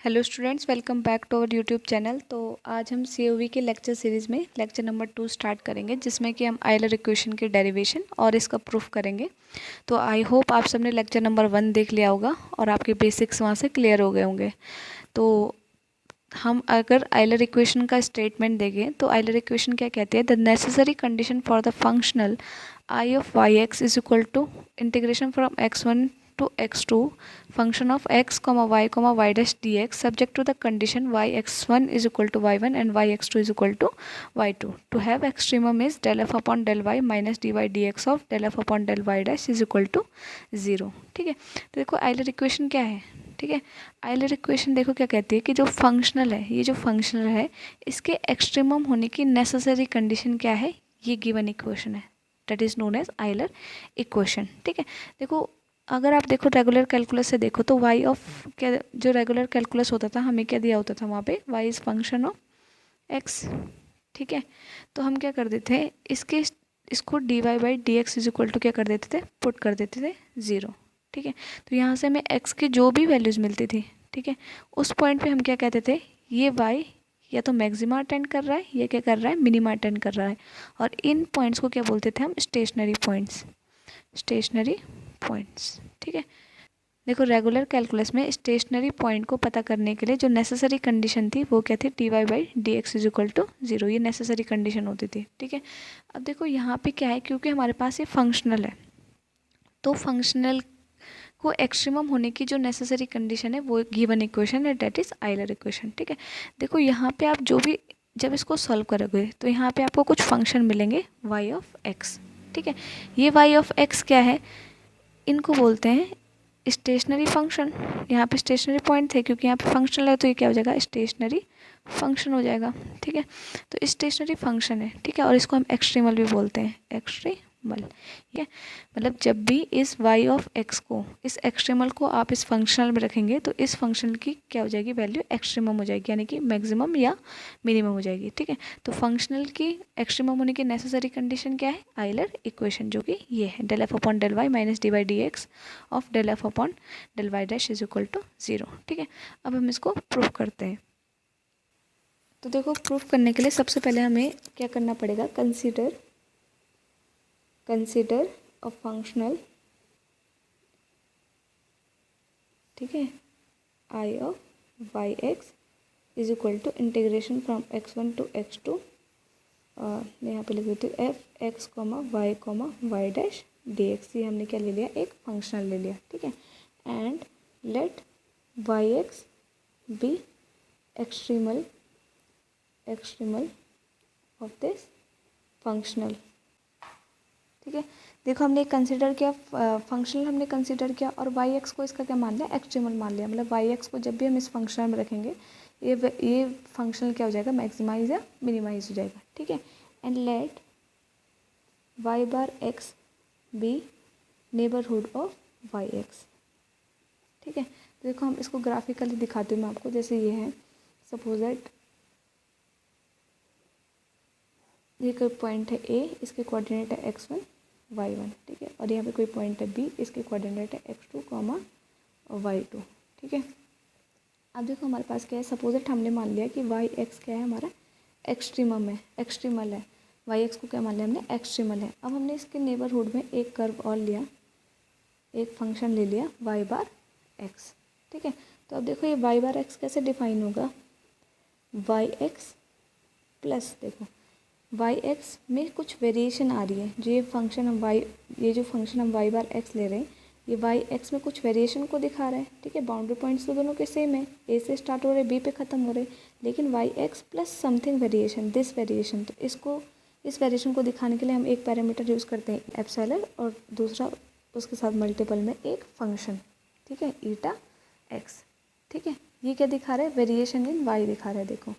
Hello students, welcome back to our YouTube channel. तो आज हम सीओवी के लेक्चर सीरीज़ में लेक्चर नंबर 2 स्टार्ट करेंगे, जिसमें कि हम आयलर इक्वेशन के डेरिवेशन और इसका प्रूफ करेंगे। तो आई होप आप सबने लेक्चर नंबर 1 देख लिया होगा और आपके बेसिक्स वहाँ से क्लियर हो गए होंगे। तो हम अगर आयलर इक्वेशन का स्टेटमेंट देखें तो आयलर इक्वेशन क्या कहती है? The necessary condition for the functional I of y x is equal to integration from x1 to x2 function of x comma y dash dx subject to the condition yx1 is equal to y1 and yx2 is equal to y2. To have extremum is del f upon del y minus dy dx of del f upon del y dash is equal to 0. ठीक है, तो देखो Euler equation क्या है। ठीक है, Euler equation देखो क्या कहती है कि जो फंक्शनल है, ये जो फंक्शनल है इसके एक्सट्रीमम होने की नेसेसरी कंडीशन क्या है, ये गिवन इक्वेशन है, that is known as Euler equation. ठीक है, देखो अगर आप देखो रेगुलर कैलकुलस से देखो तो वाई ऑफ क्या, जो रेगुलर कैलकुलस होता था हमें क्या दिया होता था वहाँ पे, y is function of x. ठीक है, तो हम क्या कर देते थे, इसको d y by d x is equal to क्या कर देते थे, पुट कर देते थे 0। ठीक है, तो यहाँ से हमें एक्स की जो भी वैल्यूज़ मिलती थी, ठीक है, उस पॉइंट पे हम क्या कहते थे, ये वाई या तो मैक्सिमा अटेंड कर रहा है या क्या कर रहा है, मिनिमा अटेंड कर रहा है। और इन पॉइंट्स को क्या बोलते थे हम, स्टेशनरी पॉइंट्स, स्टेशनरी पॉइंट्स। ठीक है, देखो रेगुलर कैलकुलस में स्टेशनरी पॉइंट को पता करने के लिए जो नेसेसरी कंडीशन थी वो क्या थी, d y by d x is equal to 0, ये नेसेसरी कंडीशन होती थी। ठीक है, अब देखो यहाँ पे क्या है, क्योंकि हमारे पास ये फंक्शनल है तो फंक्शनल को एक्सट्रीमम होने की जो नेसेसरी कंडीशन है वो गिवन इक्वेशन है, डेट इज आयलर इक्वेशन। ठीक है, देखो यहाँ पे आप जो भी जब इसको सॉल्व करोगे तो यहाँ पे आपको कुछ फंक्शन मिलेंगे वाई ऑफ एक्स। ठीक है, ये वाई ऑफ एक्स क्या है, इनको बोलते हैं स्टेशनरी फंक्शन। यहाँ पे स्टेशनरी पॉइंट थे क्योंकि यहाँ पे फंक्शनल है तो ये क्या हो जाएगा, स्टेशनरी फंक्शन हो जाएगा। ठीक है, तो स्टेशनरी फंक्शन है। ठीक है, और इसको हम एक्सट्रीमल भी बोलते हैं, एक्सट्रीमल। ठीक है, मतलब जब भी इस y ऑफ x को, इस एक्सट्रीमल को आप इस फंक्शनल में रखेंगे तो इस फंक्शनल की क्या हो जाएगी, वैल्यू एक्सट्रीमम हो जाएगी, यानी कि मैक्सिमम या मिनिमम हो जाएगी। ठीक है, तो फंक्शनल की एक्सट्रीमम होने की नेसेसरी कंडीशन क्या है, आयलर इक्वेशन, जो कि ये है del f upon del y minus d y d x of del f upon del y dash is equal to 0। ठीक है, अब हम इसको प्रूव करते हैं। तो देखो प्रूफ करने के लिए सबसे पहले हमें क्या करना पड़ेगा, कंसीडर अ फंक्शनल, ठीक है, I of y x is equal to integration from x1 to x2, मैं यहाँ पे लिख देती हूँ f x comma y dash d x, ये हमने क्या ले लिया, एक फंक्शनल ले लिया। ठीक है, and let y x be extremal of this functional. ठीक है, देखो हमने कंसिडर किया, फंक्शनल हमने कंसिडर किया और वाई एक्स को इसका क्या मान लिया, एक्सट्रीमल मान लिया। मतलब वाई एक्स को जब भी हम इस फंक्शनल में रखेंगे ये फंक्शनल क्या हो जाएगा, मैक्सिमाइज या मिनिमाइज हो जाएगा। ठीक है, and let y bar x be neighbourhood of y x. ठीक है, तो देखो हम इसको ग्राफिकली दिखाती हूँ मैं आपको, जैसे ये है, सपोज दैट ये कोई पॉइंट है ए, इसके कोऑर्डिनेट है x1 y1। ठीक है, और यहाँ पे कोई पॉइंट है बी, इसके कोऑर्डिनेट है x2 y2। ठीक है, अब देखो हमारे पास क्या है, सपोज दैट हमने मान लिया कि वाई एक्स क्या है हमारा, एक्सट्रीमल है, वाई एक्स को क्या मान लिया हमने, एक्सट्रीमल है। अब हमने इसके नेबरहुड में एक कर्व और लिया, एक फंक्शन ले लिया वाई बार एक्स। ठीक है, तो अब देखो ये वाई बार एक्स कैसे डिफाइन होगा, वाई एक्स प्लस, देखो वाई एक्स में कुछ वेरिएशन आ रही है, जो ये फंक्शन हम वाई बार एक्स ले रहे हैं, ये वाई एक्स में कुछ वेरिएशन को दिखा रहा है। ठीक है, बाउंड्री पॉइंट्स तो दोनों के सेम है, ए से स्टार्ट हो रहे, बी पे ख़त्म हो रहे, लेकिन y x plus something variation, this variation, तो इस वेरिएशन को दिखाने के लिए हम एक पैरामीटर यूज़ करते हैं एप्सिलॉन, और दूसरा उसके साथ मल्टीपल में एक फंक्शन, ठीक है, ईटा एक्स। ठीक है, ये क्या दिखा रहा है, वेरिएशन इन वाई दिखा रहा है, देखो।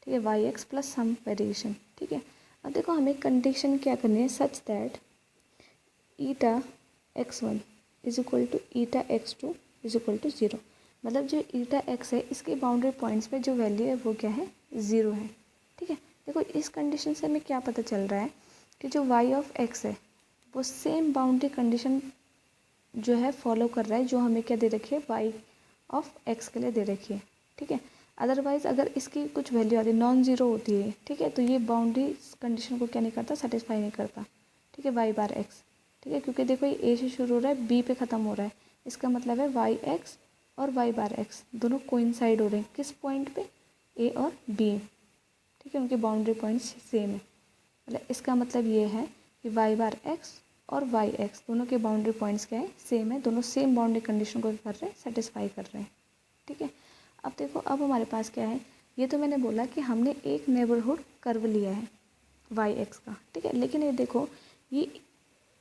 ठीक है, y x plus some variation. ठीक है, अब देखो हमें कंडीशन क्या करनी है, such that eta x1 is equal to eta x2 is equal to 0। मतलब जो ईटा x है इसके बाउंड्री पॉइंट्स पे जो वैल्यू है वो क्या है, 0 है। ठीक है, देखो इस कंडीशन से हमें क्या पता चल रहा है कि जो y ऑफ x है वो सेम बाउंड्री कंडीशन जो है फॉलो कर रहा है, जो हमें क्या दे रखी है, y ऑफ x के लिए दे रखी है। ठीक है। अदरवाइज़ अगर इसकी कुछ वैल्यू आती है नॉन ज़ीरो होती है, ठीक है, तो ये बाउंड्री कंडीशन को क्या नहीं करता, सेटिस्फाई नहीं करता, ठीक है, वाई बार एक्स, ठीक है, क्योंकि देखो ये ए से शुरू हो रहा है, बी पे ख़त्म हो रहा है, इसका मतलब है वाई एक्स और वाई बार एक्स दोनों कोइंसाइड हो रहे हैं किस पॉइंट पे, ए और बी, ठीक है, उनके बाउंड्री पॉइंट्स सेम है। मतलब इसका मतलब ये है कि वाई बार एक्स और वाई एक्स दोनों के बाउंड्री पॉइंट्स क्या है, सेम है, दोनों सेम बाउंड्री कंडीशन को कर रहे हैं, सेटिस्फाई कर रहे हैं, ठीक है। अब देखो अब हमारे पास क्या है, ये तो मैंने बोला कि हमने एक नेबरहुड कर्व लिया है वाई एक्स का, ठीक है, लेकिन ये देखो ये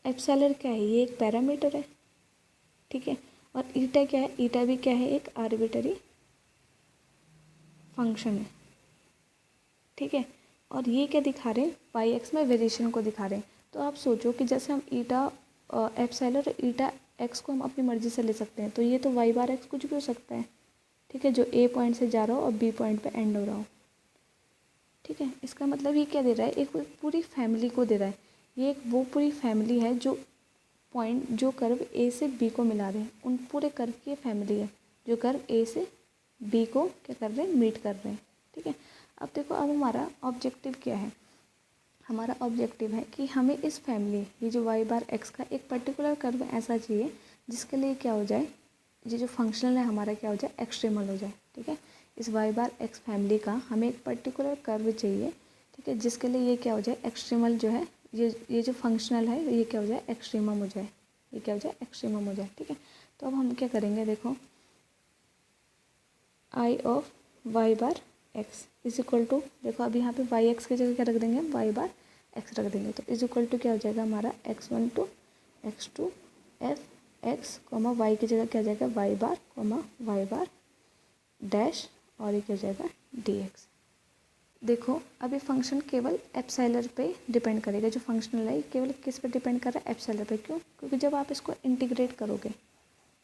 एप्सिलॉन क्या है, ये एक पैरामीटर है, ठीक है, और ईटा क्या है, ईटा भी क्या है, एक आर्बिटरी फंक्शन है, ठीक है, और ये क्या दिखा रहे हैं, वाई एक्स में वेरिएशन को दिखा रहे हैं। तो आप सोचो कि जैसे हम ईटा एप्सिलॉन और ईटा एक्स को हम अपनी मर्जी से ले सकते हैं, तो ये तो वाई बार एक्स कुछ भी हो सकता है, ठीक है, जो ए पॉइंट से जा रहा हो और बी पॉइंट पे एंड हो रहा हो, ठीक है। इसका मतलब ये क्या दे रहा है, एक पूरी फैमिली को दे रहा है, ये एक वो पूरी फैमिली है जो पॉइंट जो कर्व ए से बी को मिला रहे हैं, उन पूरे कर्व की फैमिली है जो कर्व ए से बी को क्या कर रहे हैं, मीट कर रहे हैं, ठीक है। अब देखो अब हमारा ऑब्जेक्टिव क्या है, हमारा ऑब्जेक्टिव है कि हमें इस फैमिली, ये जो वाई बार एक्स का एक पर्टिकुलर कर्व ऐसा चाहिए जिसके लिए क्या हो जाए, ये जो फंक्शनल है हमारा क्या हो जाए, एक्सट्रीमल हो जाए, ठीक है। इस वाई बार एक्स फैमिली का हमें एक पर्टिकुलर कर्व चाहिए, ठीक है, जिसके लिए ये क्या हो जाए, एक्सट्रीमल जो है, ये जो फंक्शनल है ये क्या हो जाए, एक्सट्रीमम हो जाए, ये क्या हो जाए, एक्सट्रीमम हो जाए, ठीक है। तो अब हम क्या करेंगे, देखो I of y bar x is equal to, देखो अब यहाँ पे वाई एक्स की जगह क्या रख देंगे, वाई बार एक्स रख देंगे, तो इज इक्वल टू क्या हो जाएगा हमारा x1 to x2 f x comma y की जगह क्या हो जाएगा, y bar comma y bar dash और ये क्या हो जाएगा डी एक्स। देखो अब ये फंक्शन केवल एप्सिलॉन पे डिपेंड करेगा, जो फंक्शनल है केवल किस पे डिपेंड कर रहा है, एप्सिलॉन पे, क्यों, क्योंकि जब आप इसको इंटीग्रेट करोगे,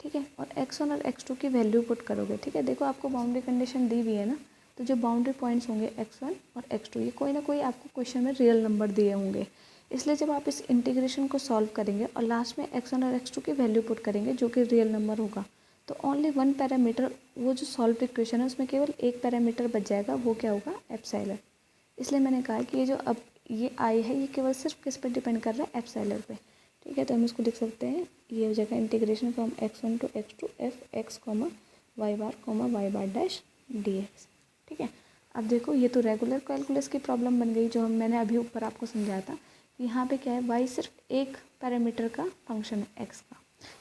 ठीक है, और x1 और x2 की वैल्यू पुट करोगे, ठीक है, देखो आपको बाउंड्री कंडीशन दी हुई है ना, तो जो बाउंड्री पॉइंट्स होंगे x1 और x2 ये कोई ना कोई आपको क्वेश्चन में रियल नंबर दिए होंगे, इसलिए जब आप इस इंटीग्रेशन को सॉल्व करेंगे और लास्ट में x1 और x2 की वैल्यू पुट करेंगे जो कि रियल नंबर होगा, तो ओनली वन पैरामीटर, वो जो सॉल्व इक्वेशन है उसमें केवल एक पैरामीटर बच जाएगा, वो क्या होगा, एप्सिलॉन। इसलिए मैंने कहा कि ये जो अब ये आई है ये केवल सिर्फ किस पर डिपेंड कर रहा है, एप्सिलॉन पे, ठीक है। तो हम इसको लिख सकते हैं, ये हो जाएगा integration from x1 to x2 f x comma y bar dash d x, ठीक है। अब देखो ये तो रेगुलर कैलकुलस की प्रॉब्लम बन गई, जो मैंने अभी ऊपर आपको समझाया था। यहाँ पे क्या है, y सिर्फ एक पैरामीटर का फंक्शन है x का,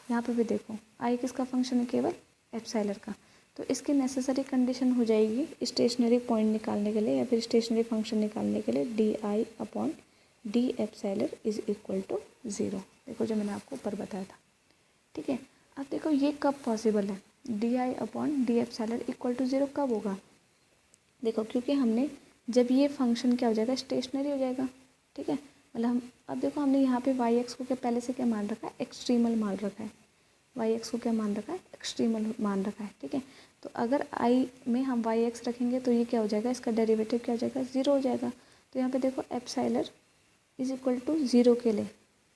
यहाँ पे भी देखो i किसका फंक्शन है, केवल एप्सिलॉन का, तो इसकी नेसेसरी कंडीशन हो जाएगी स्टेशनरी पॉइंट निकालने के लिए या फिर स्टेशनरी फंक्शन निकालने के लिए, d I upon d epsilon is equal to 0, देखो जो मैंने आपको ऊपर बताया था, ठीक है। अब देखो ये कब पॉसिबल है, d I upon d epsilon equal to 0 कब होगा, देखो क्योंकि हमने जब ये फंक्शन क्या हो जाएगा, स्टेशनरी हो जाएगा, ठीक है, मतलब हम अब देखो हमने यहाँ पे वाई एक्स को क्या पहले से क्या मान रखा है, एक्सट्रीमल मान रखा है, वाई एक्स को क्या मान रखा है, एक्सट्रीमल मान रखा है, ठीक है। तो अगर आई में हम वाई एक्स रखेंगे तो ये क्या हो जाएगा, इसका डेरिवेटिव क्या हो जाएगा, 0 हो जाएगा। तो यहाँ पे देखो एप्सिलॉन इज इक्वल टू 0 के लिए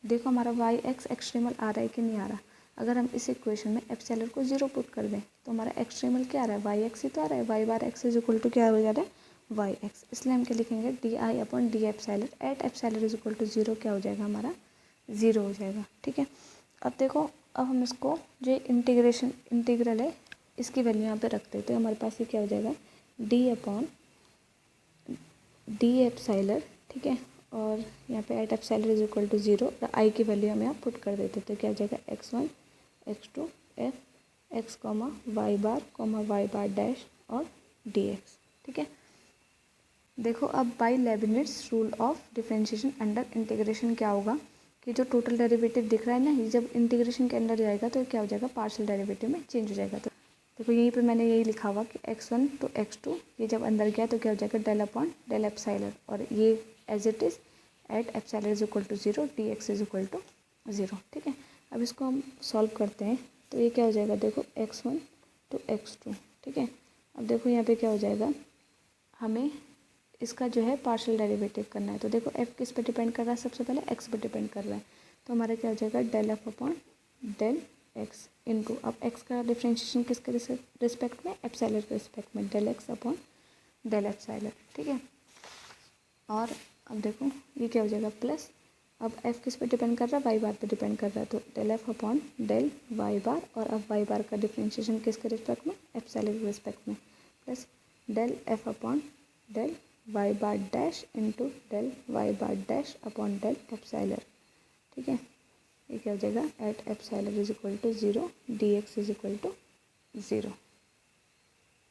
देखो हमारा वाई एक्स एक्सट्रीमल आ रहा है कि नहीं आ रहा, अगर हम इस इक्वेशन में एप्सिलॉन को 0 पुट कर दें तो हमारा एक्सट्रीमल क्या आ रहा है, वाई एक्स ही तो आ रहा है, y bar x is equal to क्या हो जा रहा है, वाई एक्स, इसलिए हम क्या लिखेंगे, d I upon d epsilon at epsilon is equal to 0 क्या हो जाएगा हमारा, 0 हो जाएगा, ठीक है। अब देखो अब हम इसको जो इंटीग्रल है इसकी वैल्यू यहाँ पे रखते हैं, तो हमारे पास ये क्या हो जाएगा, डी अपॉन डी एप्सिलॉन, ठीक है, और यहाँ पे at epsilon is equal to 0, I की वैल्यू हम यहाँ पुट कर देते, तो क्या हो जाएगा x1 x2 f x comma y bar dash और डी एक्स, ठीक है। देखो अब by Leibnitz rule of differentiation under integration क्या होगा कि जो टोटल डेरिवेटिव दिख रहा है ना, ये जब इंटीग्रेशन के अंदर जाएगा तो क्या हो जाएगा, पार्शियल डेरिवेटिव में चेंज हो जाएगा। तो देखो यहीं पे मैंने यही लिखा हुआ कि x1 टू x2 ये जब अंदर गया तो क्या हो जाएगा, डेल अपॉन डेल एप्सिलॉन, और ये as it is at epsilon is equal to 0 d x is equal to 0, ठीक है। अब इसको हम सॉल्व करते हैं तो ये क्या हो जाएगा, देखो x1 टू x2, ठीक है। अब देखो यहाँ पे क्या हो जाएगा, हमें इसका जो है पार्शियल डेरिवेटिव करना है, तो देखो f किस पे डिपेंड कर रहा है, सबसे पहले x पे डिपेंड कर रहा है, तो हमारा क्या हो जाएगा, del f upon del x into, अब एक्स का डिफ्रेंशिएशन किसके रिस्पेक्ट में, एप्सिलॉन के रिस्पेक्ट में, del x upon del epsilon, ठीक है। और अब देखो ये क्या हो जाएगा प्लस, अब एफ किस पे डिपेंड कर रहा है, वाई बार पे डिपेंड कर रहा है, तो del f upon del y bar, और अब वाई बार का डिफ्रेंशिएशन किसके रिस्पेक्ट में, एप्सिलॉन के रिस्पेक्ट में, plus del f upon del y bar dash into del y bar dash upon del epsilon, ठीक है। ये क्या हो जाएगा, at epsilon is equal to 0 d x is equal to 0,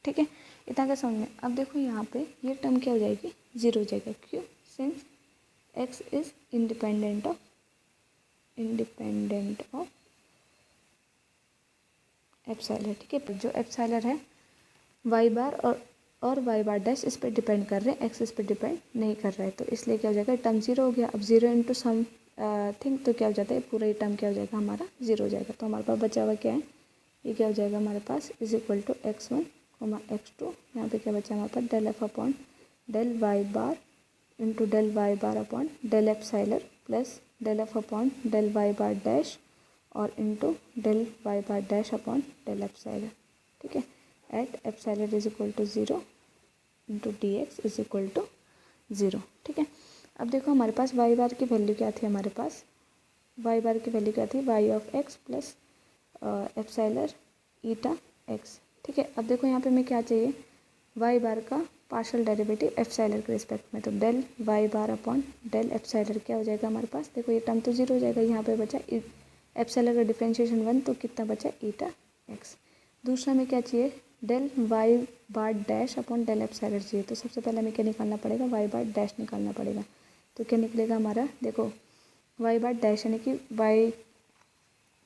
ठीक है। इतना क्या समझ में। अब देखो यहाँ पे ये टर्म क्या हो जाएगी, 0 हो जाएगा, क्यों, since x is independent of epsilon, ठीक है। जो एप्सिलॉन है y बार और y बार डैश इस पर डिपेंड कर रहे हैं, x इस पर डिपेंड नहीं कर रहा है, तो इसलिए क्या हो जाएगा, टर्म 0 हो गया। अब 0 इंटू सम थिंग तो क्या हो जाता है, पूरा ये टर्म क्या हो जाएगा हमारा 0 हो जाएगा। तो हमारे पास बचा हुआ क्या है, ये क्या हो जाएगा हमारे पास, is equal to x1 x2, यहाँ पे क्या बचा हमारे पास, del f upon del y bar into del y bar upon del epsilon plus del f upon del y bar dash और into del y bar dash upon del epsilon, ठीक है। At epsilon is equal to 0 into d x is equal to 0, ठीक है। अब देखो हमारे पास y बार की वैल्यू क्या थी, हमारे पास वाई बार की वैल्यू क्या थी, y of x plus epsilon eta x, ठीक है। अब देखो यहाँ पे मैं क्या चाहिए, वाई बार का पार्शियल डेरिवेटिव एप्सिलॉन के रिस्पेक्ट में, तो del y bar upon del epsilon क्या हो जाएगा हमारे पास, देखो ये टर्म तो 0 हो जाएगा, यहाँ पे बचा एप्सिलॉन का डिफ्रेंशिएशन 1, तो कितना बचा ईटा एक्स। दूसरा में क्या चाहिए, del y bar dash upon del epsilon चाहिए, तो सबसे पहले हमें क्या निकालना पड़ेगा, वाई बार डैश निकालना पड़ेगा। तो क्या निकलेगा हमारा, देखो वाई बार डैश यानी कि वाई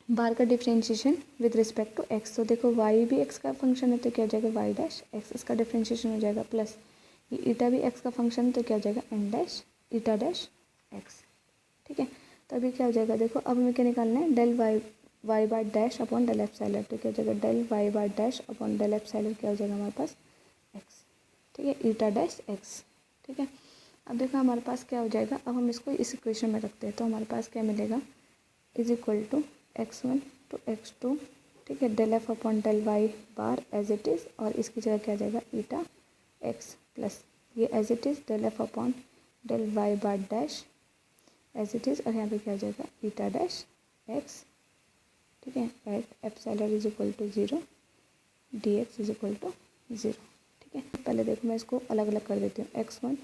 बार का differentiation with respect to x, तो देखो वाई भी एक्स का फंक्शन है, तो क्या हो जाएगा वाई डैश एक्स, इसका डिफ्रेंशिएशन हो जाएगा, प्लस ये ईटा भी एक्स का फंक्शन है, तो क्या हो जाएगा एन डैश ईटा डैश एक्स, ठीक है। तो अभी क्या हो जाएगा, देखो अब हमें क्या निकालना है, del y bar dash upon del epsilon, तो क्या हो जाएगा del y bar dash upon del epsilon क्या हो जाएगा हमारे पास एक्स, ठीक है, ईटा डैश एक्स, ठीक है। अब देखो हमारे पास क्या हो जाएगा, अब हम इसको इस इक्वेशन में रखते हैं, तो हमारे पास क्या मिलेगा, is equal to x1 to x2, ठीक है, del f upon del y bar as it is, और इसकी जगह क्या आ जाएगा ईटा एक्स, प्लस ये as it is del f upon del y bar dash as it is, और यहाँ पे क्या आ जाएगा ईटा डैश एक्स, ठीक है, at epsilon is equal to 0 d x is equal to 0, ठीक है। पहले देखो मैं इसको अलग अलग कर देती हूँ, x1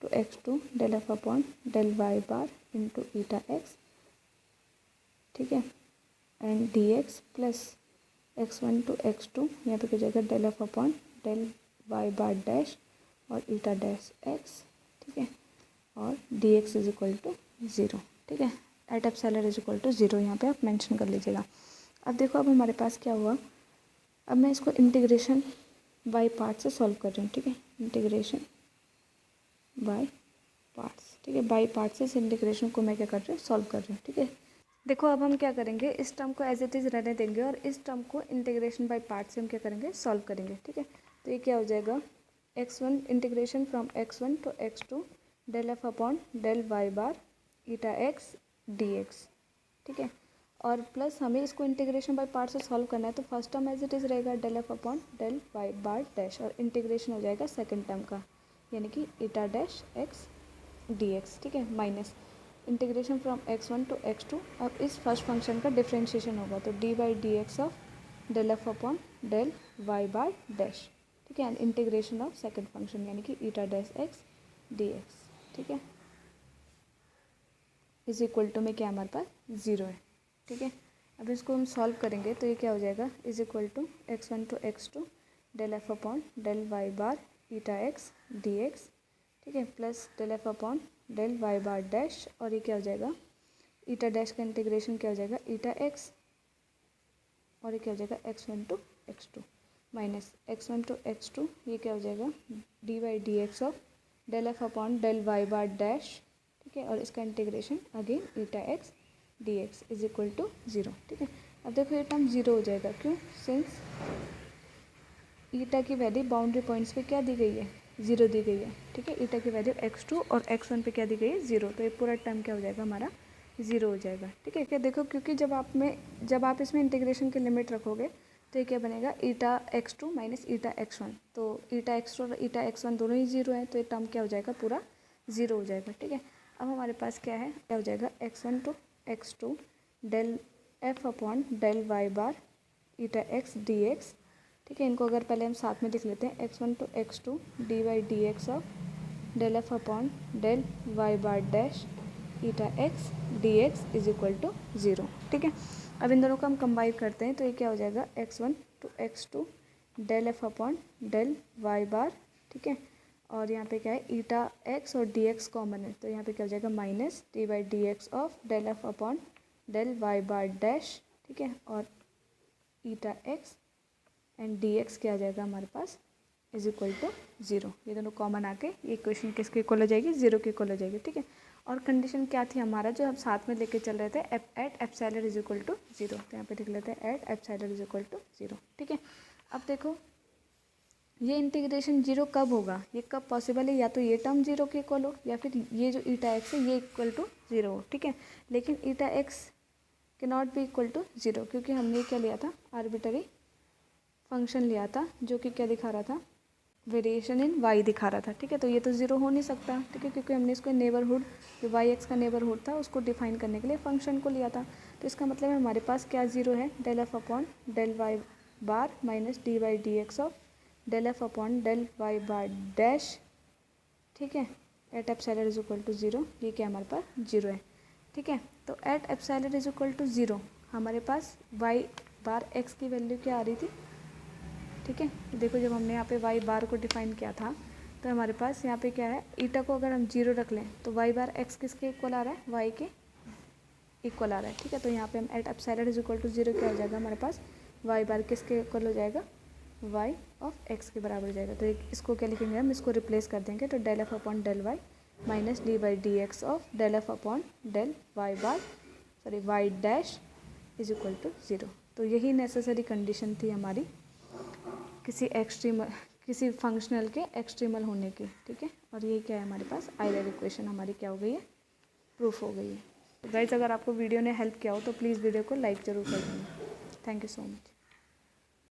to x2 del f upon del y bar into eta x, ठीक है, and d x plus x1 to x2, यहाँ पे क्या जाएगा del f upon del y bar dash और ईटा डैश एक्स, ठीक है, और d x is equal to 0, ठीक है, at epsilon is equal to 0, यहाँ पे आप मेंशन कर लीजिएगा। अब देखो अब हमारे पास क्या हुआ, अब मैं इसको इंटीग्रेशन बाय पार्ट से सॉल्व कर रही हूँ, ठीक है, इंटीग्रेशन बाय पार्ट्स, ठीक है, बाय पार्ट से इस इंटीग्रेशन को मैं क्या कर रही हूँ, सॉल्व कर रही हूँ, ठीक है। देखो अब हम क्या करेंगे, इस टर्म को एज इट इज़ रहने देंगे और इस टर्म को इंटीग्रेशन बाय पार्ट से हम क्या करेंगे, सॉल्व करेंगे, ठीक है। तो ये क्या हो जाएगा, x1 integration from x1 to x2 del f upon del y bar eta x d x, ठीक है, और प्लस हमें इसको इंटीग्रेशन बाय पार्ट से सॉल्व करना है, तो first term as it is रहेगा del f upon del y bar dash, और इंटीग्रेशन हो जाएगा सेकेंड टर्म का, यानी कि eta dash x d x, ठीक है, minus integration from x1 to x2, अब इस फर्स्ट फंक्शन का डिफ्रेंशिएशन होगा, तो d by d x of del f upon del y bar dash, ठीक है, and integration of second function यानी कि eta dash x d x, ठीक है, इज इक्वल टू में क्या हमारे पास 0 है, ठीक है। अब इसको हम सॉल्व करेंगे तो ये क्या हो जाएगा, is equal to x1 to x2 del f upon del y bar eta x d x, ठीक है, plus del f upon del y bar dash, और ये क्या हो जाएगा ईटा डैश का इंटीग्रेशन क्या हो जाएगा ईटा एक्स, और ये क्या हो जाएगा x1 to x2 minus x1 to x2, ये क्या हो जाएगा d y d x of del f upon del y bar dash, ठीक है, और इसका integration again eta x d x is equal to 0, ठीक है। अब देखो ये टर्म 0 हो जाएगा, क्यों, सिंस ईटा की वैल्यू बाउंड्री पॉइंट्स पे क्या दी गई है 0 दी गई है, ठीक है, ईटा की वैल्यू x2 और x1 पे क्या दी गई है 0, तो ये पूरा टर्म क्या हो जाएगा हमारा ज़ीरो हो जाएगा। ठीक है क्या, देखो क्योंकि जब आप इसमें इंटीग्रेशन की लिमिट रखोगे तो ये क्या बनेगा, ईटा x2 माइनस ईटा x1। तो ईटा x2 और ईटा x1 दोनों ही ज़ीरो हैं, तो ये टर्म क्या हो जाएगा, पूरा ज़ीरो हो जाएगा। ठीक है, अब हमारे पास क्या है, क्या हो जाएगा, x1 to x2 del f upon del y bar eta x dx। ठीक है, इनको अगर पहले हम साथ में लिख लेते हैं, x1 to x2 dy dx of del f upon del y bar dash eta x d x is equal to zero. ठीक है, अब इन दोनों को हम कंबाइन करते हैं तो ये क्या हो जाएगा, x1 to x2 del f upon del y bar. ठीक है, और यहाँ पे क्या है, ईटा एक्स और डी एक्स कॉमन है, तो यहाँ पे क्या हो जाएगा, minus d by d x of del f upon del y bar dash. ठीक है, और eta x and d x क्या आ जाएगा हमारे पास, इज इक्वल टू ज़ीरो। ये दोनों कॉमन आके ये इक्वेशन किसके इक्वल हो जाएगी, ज़ीरो के इक्वल हो जाएगी। ठीक है, और कंडीशन क्या थी हमारा, जो हम साथ में लेके चल रहे थे, at epsilon is equal to zero. तो यहाँ पे लिख लेते हैं at epsilon is equal to zero. ठीक है, अब देखो ये इंटीग्रेशन जीरो कब होगा, ये कब पॉसिबल है, या तो ये टर्म जीरो के इक्वल हो या फिर ये जो ईटा एक्स है ये इक्वल टू ज़ीरो हो। ठीक है, लेकिन ईटा एक्स के नॉट भी इक्वल टू ज़ीरो, क्योंकि हमने क्या लिया था, आर्बिटरी फंक्शन लिया था जो कि क्या दिखा रहा था, वेरिएशन इन वाई दिखा रहा था। ठीक है, तो ये तो ज़ीरो हो नहीं सकता। ठीक है, क्योंकि हमने इसको नेबरहुड, जो वाई एक्स का नेबरहुड था उसको डिफाइन करने के लिए फंक्शन को लिया था। तो इसका मतलब है हमारे पास क्या ज़ीरो है, del f upon del y bar minus d y d x of del f upon del y bar dash. ठीक है, at epsilon is equal to zero, ये क्या हमारे पास ज़ीरो है। ठीक है, तो at epsilon is equal to zero हमारे पास वाई बार एक्स की वैल्यू क्या आ रही थी। ठीक है, देखो जब हमने यहाँ पे वाई बार को डिफाइन किया था तो हमारे पास यहाँ पे क्या है, ईटा को अगर हम जीरो रख लें तो वाई बार एक्स किसके इक्वल आ रहा है, वाई के इक्वल आ रहा है। ठीक है, तो यहाँ पे हम at epsilon is equal to zero क्या हो जाएगा हमारे पास, वाई बार किसके इक्वल हो जाएगा, वाई ऑफ एक्स के बराबर हो जाएगा। तो इसको क्या लिखेंगे हम, इसको रिप्लेस कर देंगे, तो del f upon del y minus d by d x of del f upon del y bar y dash is equal to zero. तो यही नेसेसरी कंडीशन थी हमारी किसी फंक्शनल के एक्सट्रीमल होने की। ठीक है, और ये क्या है हमारे पास, आइलर इक्वेशन हमारी क्या हो गई है, प्रूफ हो गई है। तो गाइस अगर आपको वीडियो ने हेल्प किया हो तो प्लीज़ वीडियो को लाइक ज़रूर कर देना। Thank you so much.